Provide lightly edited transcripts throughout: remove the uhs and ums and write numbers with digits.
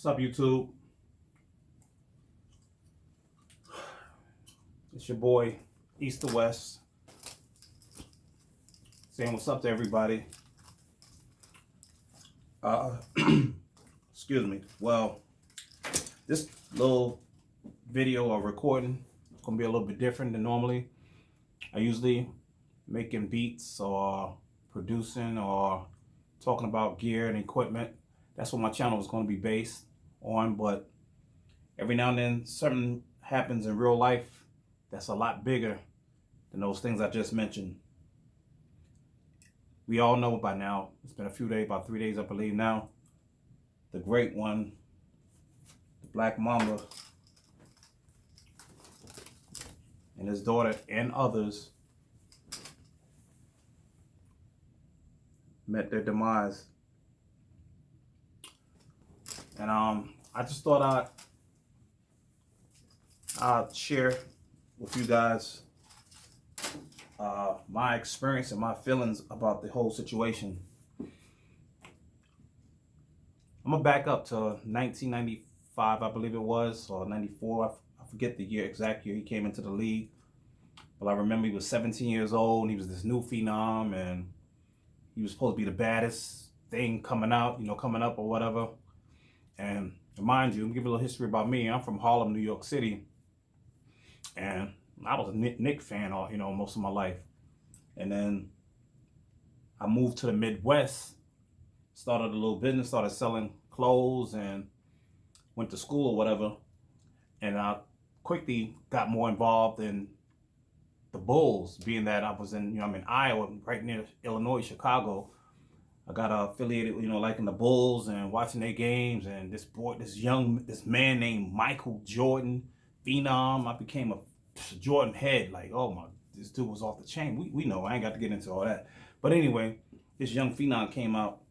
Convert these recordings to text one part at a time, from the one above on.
What's up, YouTube? It's your boy, East to West, saying what's up to everybody. Excuse me. Well, this little video or recording is going to be a little bit different than normally. I usually making beats or producing or talking about gear and equipment. That's what my channel is going to be based on, but every now and then something happens in real life that's a lot bigger than those things I just mentioned. We all know by now, it's been a few days, about 3 days I believe now, the great one, the Black Mamba, and his daughter and others met their demise. And I just thought I'd share with you guys my experience and my feelings about the whole situation. I'm gonna back up to 1995, I believe it was, or 94. I forget the exact year he came into the league. But I remember he was 17 years old and he was this new phenom, and he was supposed to be the baddest thing coming up or whatever. And mind you, let me give you a little history about me. I'm from Harlem, New York City, and I was a Knicks fan most of my life. And then I moved to the Midwest, started a little business, started selling clothes, and went to school or whatever. And I quickly got more involved in the Bulls, being that I was in Iowa, right near Illinois, Chicago. I got affiliated, liking the Bulls and watching their games. And this man named Michael Jordan, phenom. I became a Jordan head. Like, oh my, this dude was off the chain. We know. I ain't got to get into all that. But anyway, this young phenom came out.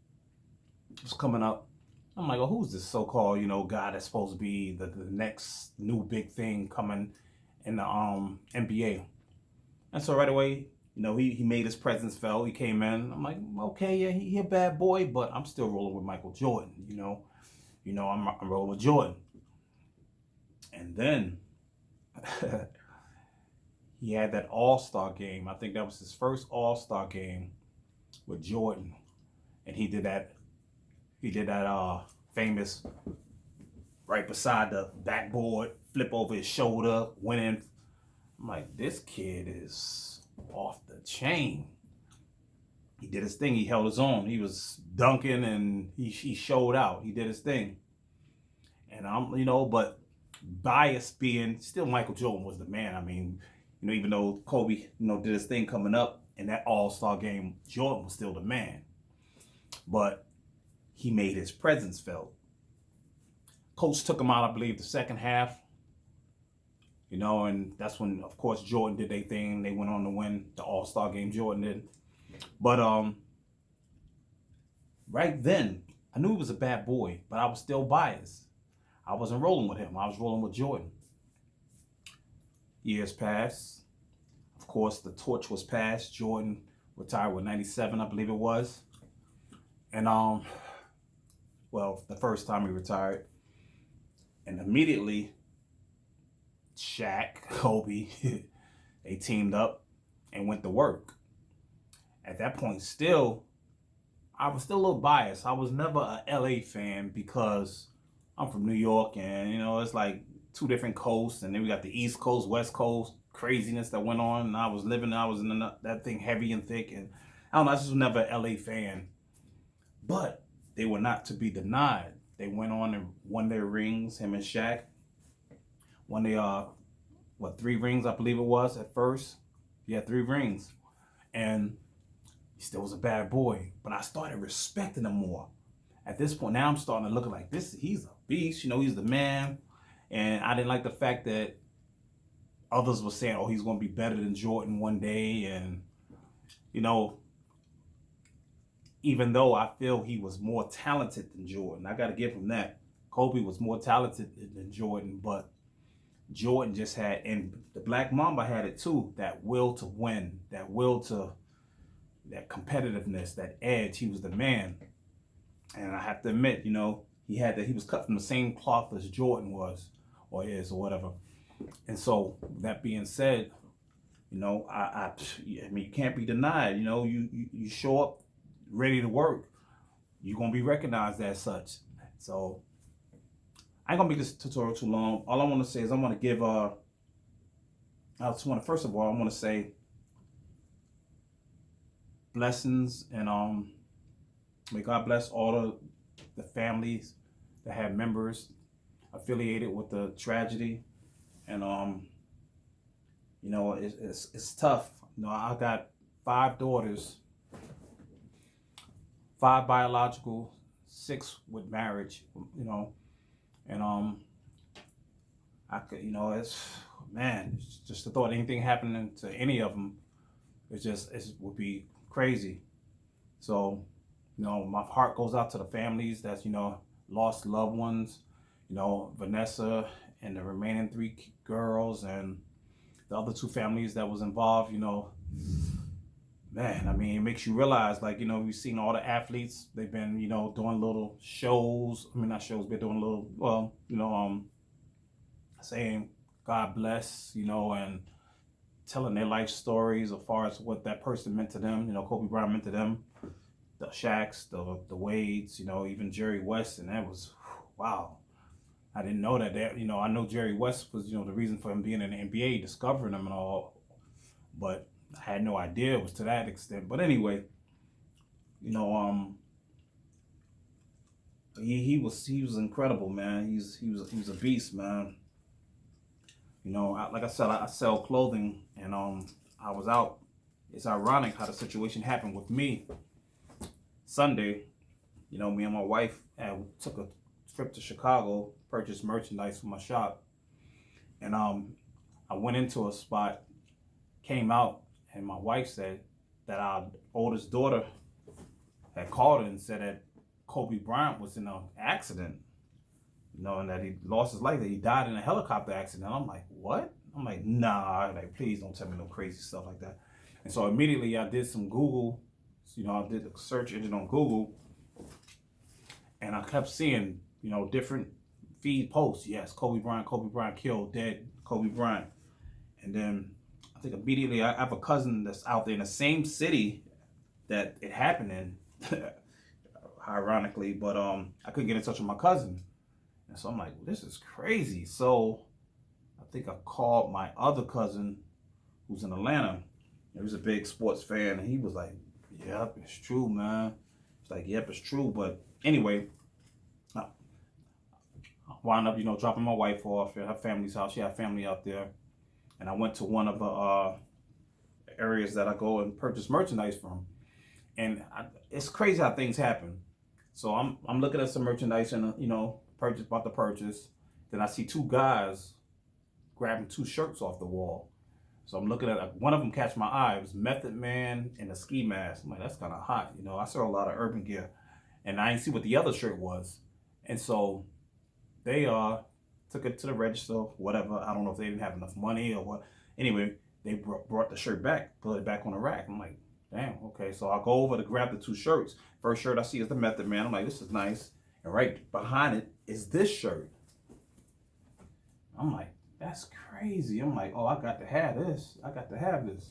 It was coming up. I'm like, oh, who's this so-called, guy that's supposed to be the next new big thing coming in the NBA? And so right away, he made his presence felt. He came in. I'm like, okay, yeah, he a bad boy, but I'm still rolling with Michael Jordan. I'm rolling with Jordan. And then he had that All-Star game. I think that was his first All-Star game with Jordan, and he did that famous right beside the backboard, flip over his shoulder, went in. I'm like, this kid is off the chain. He did his thing. He held his own. He was dunking and he showed out. He did his thing. And but bias being still, Michael Jordan was the man. I mean, even though Kobe, did his thing coming up in that All-Star game, Jordan was still the man. But he made his presence felt. Coach took him out, I believe, the second half. And that's when, of course, Jordan did their thing. They went on to win the All-Star game, Jordan did. But right then, I knew he was a bad boy, but I was still biased. I wasn't rolling with him. I was rolling with Jordan. Years passed. Of course, the torch was passed. Jordan retired with 97, I believe it was. And, well, the first time he retired. And immediately, Shaq, Kobe, they teamed up and went to work. At that point, I was still a little biased. I was never a LA fan because I'm from New York, and it's like two different coasts, and then we got the East Coast, West Coast craziness that went on. And I was in that thing heavy and thick, and I don't know, I just was never a LA fan. But they were not to be denied. They went on and won their rings, him and Shaq. When they 3 rings, I believe it was at first. He had 3 rings, and he still was a bad boy. But I started respecting him more. At this point, now I'm starting to look like this. He's a beast, he's the man. And I didn't like the fact that others were saying, oh, he's going to be better than Jordan one day. And even though I feel he was more talented than Jordan, I got to give him that. Kobe was more talented than Jordan, but Jordan just had, and the Black Mamba had it too, that will to win, that competitiveness, that edge. He was the man. And I have to admit, he was cut from the same cloth as Jordan was, or is, or whatever. And so that being said, I mean, you can't be denied. You show up ready to work, you're gonna be recognized as such. So I ain't gonna make this tutorial too long. All I want to say is I want to give first of all I want to say blessings, and may God bless all the families that have members affiliated with the tragedy. And it's tough. I got 5 daughters, 5 biological, 6 with marriage. And I could, it's just the thought of anything happening to any of them, it would be crazy. So, my heart goes out to the families that's, lost loved ones, Vanessa and the remaining 3 girls, and the other 2 families that was involved. Man, I mean, it makes you realize, like, we've seen all the athletes, they've been, doing little shows. I mean, not shows, but doing little, saying God bless, and telling their life stories as far as what that person meant to them. Kobe Bryant meant to them, the Shaqs, the Wades, even Jerry West, and that was, wow. I didn't know that. I know Jerry West was, the reason for him being in the NBA, discovering him and all, but I had no idea it was to that extent. But anyway, he was incredible, man. He was a beast, man. Like I said, I sell clothing, and I was out. It's ironic how the situation happened with me. Sunday, me and my wife took a trip to Chicago, purchased merchandise for my shop, and I went into a spot, came out, and my wife said that our oldest daughter had called her and said that Kobe Bryant was in an accident, and that he lost his life, that he died in a helicopter accident. I'm like, what? I'm like, nah, like, please don't tell me no crazy stuff like that. And so immediately I did some Google, I did a search engine on Google, and I kept seeing, different feed posts. Yes, Kobe Bryant killed, dead, Kobe Bryant. And then I think immediately I have a cousin that's out there in the same city that it happened in, ironically, but I couldn't get in touch with my cousin. And so I'm like, well, this is crazy. So I think I called my other cousin who's in Atlanta. He was a big sports fan, and he was like, yep, it's true, man. It's like, yep, it's true. But anyway, I wound up, dropping my wife off at her family's house. She had family out there. And I went to one of the areas that I go and purchase merchandise from. And it's crazy how things happen. So I'm looking at some merchandise and, about to purchase. Then I see 2 guys grabbing 2 shirts off the wall. So I'm looking at one of them catch my eye. It was Method Man in a ski mask. I'm like, that's kind of hot. I sell a lot of urban gear. And I didn't see what the other shirt was. And so they took it to the register, whatever. I don't know if they didn't have enough money or what. Anyway, they brought the shirt back, put it back on the rack. I'm like, damn, okay. So I go over to grab the 2 shirts. First shirt I see is the Method Man. I'm like, this is nice. And right behind it is this shirt. I'm like, that's crazy. I'm like, oh, I got to have this. I got to have this.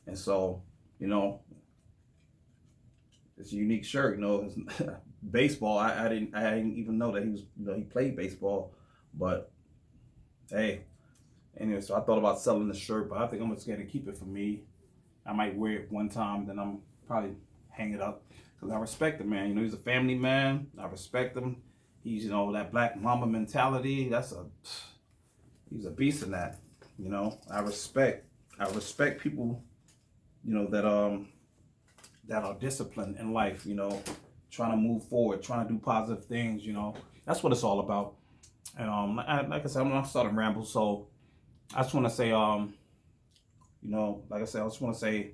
And so, it's a unique shirt. It's baseball. I didn't even know that he was, he played baseball. But hey, anyway, so I thought about selling the shirt, but I think I'm just going to keep it for me. I might wear it one time, then I'm probably hang it up, because I respect the man. He's a family man. I respect him. He's, that black mamba mentality. He's a beast in that. I respect people, that are disciplined in life. Trying to move forward, trying to do positive things. That's what it's all about. And like I said, I'm not starting ramble, so I just want to say, like I said, I just want to say,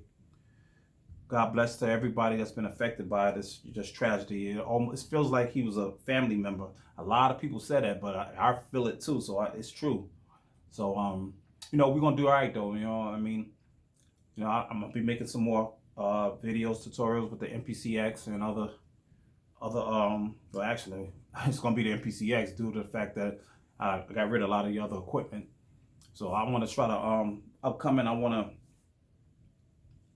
God bless to everybody that's been affected by this tragedy. It feels like he was a family member. A lot of people said that, but I feel it too, so it's true. So, we're gonna do all right though. I'm gonna be making some more videos, tutorials with the MPCX and other other well actually it's gonna be the MPCX due to the fact that I got rid of a lot of the other equipment. So I want to try to upcoming.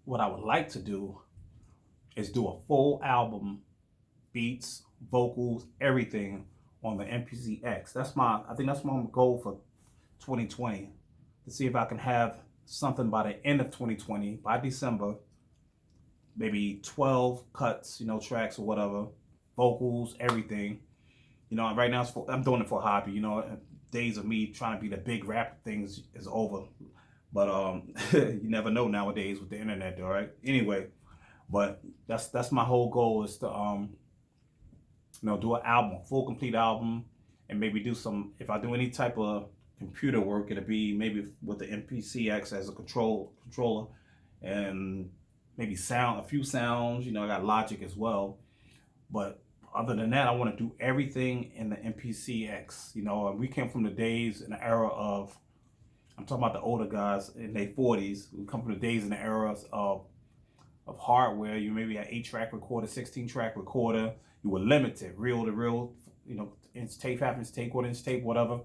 What I would like to do is do a full album, beats, vocals, everything on the MPCX. I think that's my goal for 2020, to see if I can have something by the end of 2020, by December, maybe 12 cuts, tracks or whatever, vocals, everything. Right now I'm doing it for a hobby. Days of me trying to be the big rap things is over. But you never know nowadays with the internet, all right? Anyway, but that's my whole goal, is to do an album, a full complete album, and maybe do some, if I do any type of computer work, it'll be maybe with the MPCX as a controller, and maybe a few sounds. I got Logic as well. But other than that, I want to do everything in the MPCX. We came from the days in the era of, I'm talking about the older guys in their 40s. We come from the days in the eras of hardware. You maybe had 8-track recorder, 16-track recorder. You were limited, reel to reel, inch tape, half-inch tape, quarter-inch tape, whatever.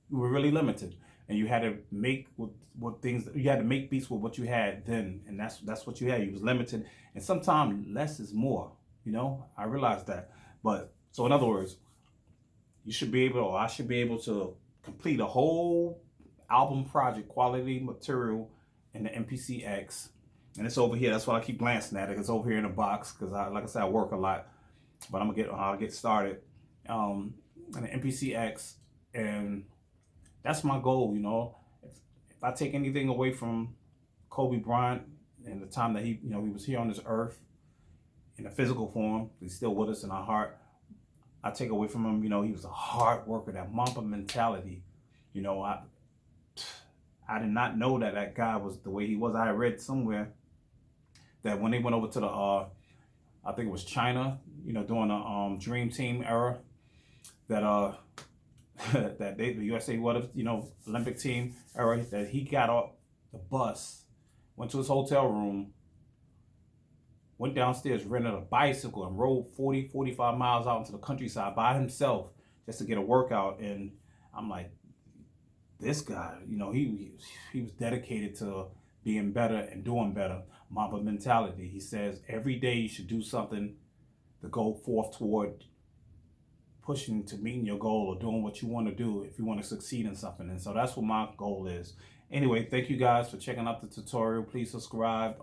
You were really limited, and you had to make you had to make beats with what you had then, and that's what you had. You was limited, and sometimes less is more. I realized that. But so in other words, you should be able, or I should be able to complete a whole album project, quality material in the MPCX, and it's over here. That's why I keep glancing at it. It's over here in a box because, like I said, I work a lot, but I'll get started in the MPCX, and that's my goal. If I take anything away from Kobe Bryant and the time that he was here on this earth in a physical form, he's still with us in our heart. I take away from him, he was a hard worker, that Mamba mentality. I did not know that guy was the way he was. I read somewhere that when they went over to the, I think it was China, during the Dream Team era, that that the USA Olympic team era, that he got off the bus, went to his hotel room, went downstairs, rented a bicycle, and rode 45 miles out into the countryside by himself just to get a workout. And I'm like, this guy, he was dedicated to being better and doing better. Mamba mentality. He says every day you should do something to go forth toward pushing to meeting your goal, or doing what you want to do if you want to succeed in something. And so that's what my goal is. Anyway, thank you guys for checking out the tutorial. Please subscribe.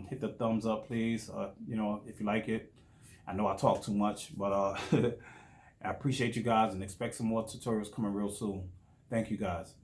Hit the thumbs up, please. If you like it. I know I talk too much, but I appreciate you guys and expect some more tutorials coming real soon. Thank you guys.